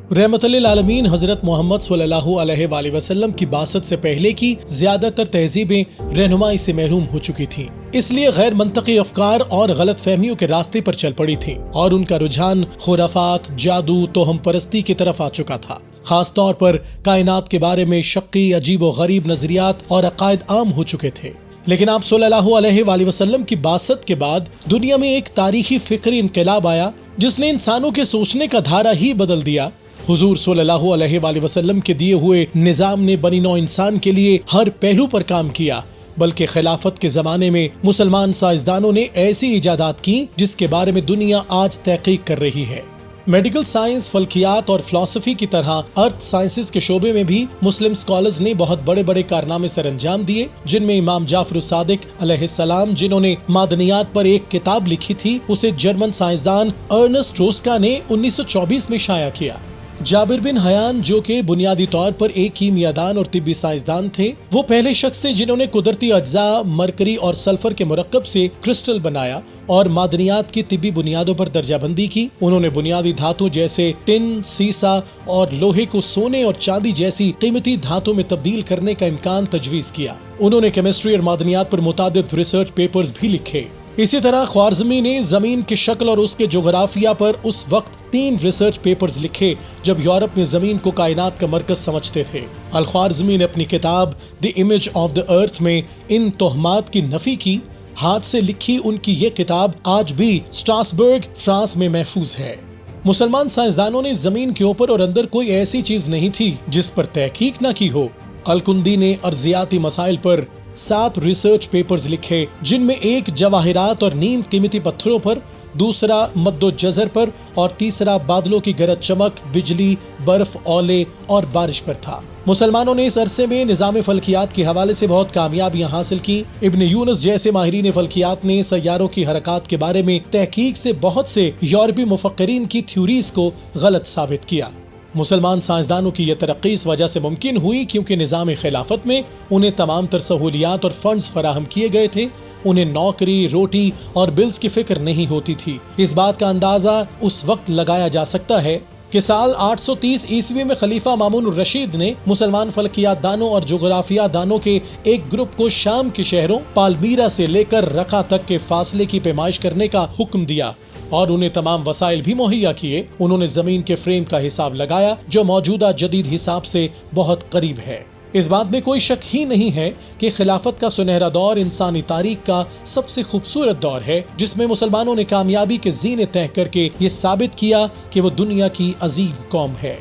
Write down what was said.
रहमत लिल आलमीन हजरत मोहम्मद सल्लल्लाहु अलैहि वआलैहि वसल्लम की बासत से पहले की ज्यादातर तहजीबें रहनुमाई से महरूम हो चुकी थीं। इसलिए गैर मंतकी अफकार और गलत फहमियों के रास्ते पर चल पड़ी थीं और उनका रुझान खुराफात, जादू, तोहम परस्ती की तरफ आ चुका था। खास तौर पर कायनात के बारे में शक्की, अजीब व गरीब नजरियात और अकायद आम हो चुके थे। लेकिन आप सल्लल्लाहु अलैहि वसल्लम की बासत के बाद दुनिया में एक तारीखी फिक्री इनकलाब आया जिसने इंसानों के सोचने का धारा ही बदल दिया। हुजूर सल्लल्लाहु अलैहि वसल्लम के दिए हुए निजाम ने बनी नौ इंसान के लिए हर पहलू पर काम किया, बल्कि खिलाफत के जमाने में मुसलमान साइंसदानों ने ऐसी इजादात की जिसके बारे में दुनिया आज तहकीक कर रही है। मेडिकल साइंस, फल्कियात और फिलॉसफी की तरह अर्थ साइंसेस के शोबे में भी मुस्लिम स्कॉलर्स ने बहुत बड़े बड़े कारनामे सर अंजाम दिए, जिनमें इमाम जाफर सादिक अलैहिस्सलाम, जिन्होंने मादनियात पर एक किताब लिखी थी, उसे जर्मन साइंसदान अर्नेस्ट रोस्का ने 1924 में शाया किया। जाबिर बिन हयान, जो कि बुनियादी तौर पर एक कीमियादान और तिब्बी साइंसदान थे, वो पहले शख्स थे जिन्होंने कुदरती अज्जा मरकरी और सल्फर के मुरक्कब से क्रिस्टल बनाया और मादनियात की तिब्बी बुनियादों पर दर्जाबंदी की। उन्होंने बुनियादी धातु जैसे टिन, सीसा और लोहे को सोने और चांदी जैसी कीमती धातु में तब्दील करने का इम्कान तजवीज किया। उन्होंने केमिस्ट्री और मादनियात पर मुतादिद रिसर्च पेपर्स भी लिखे। इसी तरह ख्वारिज़मी ने जमीन की शक्ल और उसके जोग्राफिया पर उस वक्त 3 रिसर्च पेपर्स लिखे जब यूरोप में जमीन को कायनात का मरकज समझते थे। अल ख्वारिज़मी ने अपनी किताब the image of the earth में इन तोहमात की नफी की। हाथ से लिखी उनकी ये किताब आज भी स्ट्रासबर्ग, फ्रांस में महफूज है। मुसलमान साइंसदानों ने जमीन के ऊपर और अंदर कोई ऐसी चीज नहीं थी जिस पर तहकीक न की हो। अलकुंदी ने अर्जियाती मसाइल पर 7 रिसर्च पेपर्स लिखे, जिनमें एक जवाहिरात और नीम कीमती पत्थरों पर, दूसरा मद्दो जज़र पर और तीसरा बादलों की गरज चमक, बिजली, बर्फ, ओले और बारिश पर था। मुसलमानों ने इस अरसे में निज़ाम फल्कियात के हवाले से बहुत कामयाबियां हासिल की। इब्न यूनुस जैसे माहिरीन फल्कियात ने सैयारों की हरकत के बारे में तहकीक से बहुत से यूरोपी मुफक्किरीन की थ्योरीज को गलत साबित किया। मुसलमान साइंसदानों की यह तरक्की इस वजह से मुमकिन हुई क्योंकि निज़ाम खिलाफत में उन्हें तमाम तर सहूलियात और फंड्स फराहम किए गए थे। उन्हें नौकरी, रोटी और बिल्स की फिक्र नहीं होती थी। इस बात का अंदाजा उस वक्त लगाया जा सकता है कि साल 830 ईस्वी में खलीफा मामून रशीद ने मुसलमान फल्कियात दानों और जोग्राफिया दानों के एक ग्रुप को शाम के शहरों पालमीरा से लेकर रका तक के फासले की पैमाइश करने का हुक्म दिया और उन्हें तमाम वसाइल भी मुहैया किए। उन्होंने जमीन के फ्रेम का हिसाब लगाया जो मौजूदा जदीद हिसाब से बहुत करीब है। इस बात में कोई शक ही नहीं है कि खिलाफत का सुनहरा दौर इंसानी तारीख का सबसे खूबसूरत दौर है, जिसमें मुसलमानों ने कामयाबी के ज़ीने तय करके ये साबित किया कि वो दुनिया की अजीम कौम है।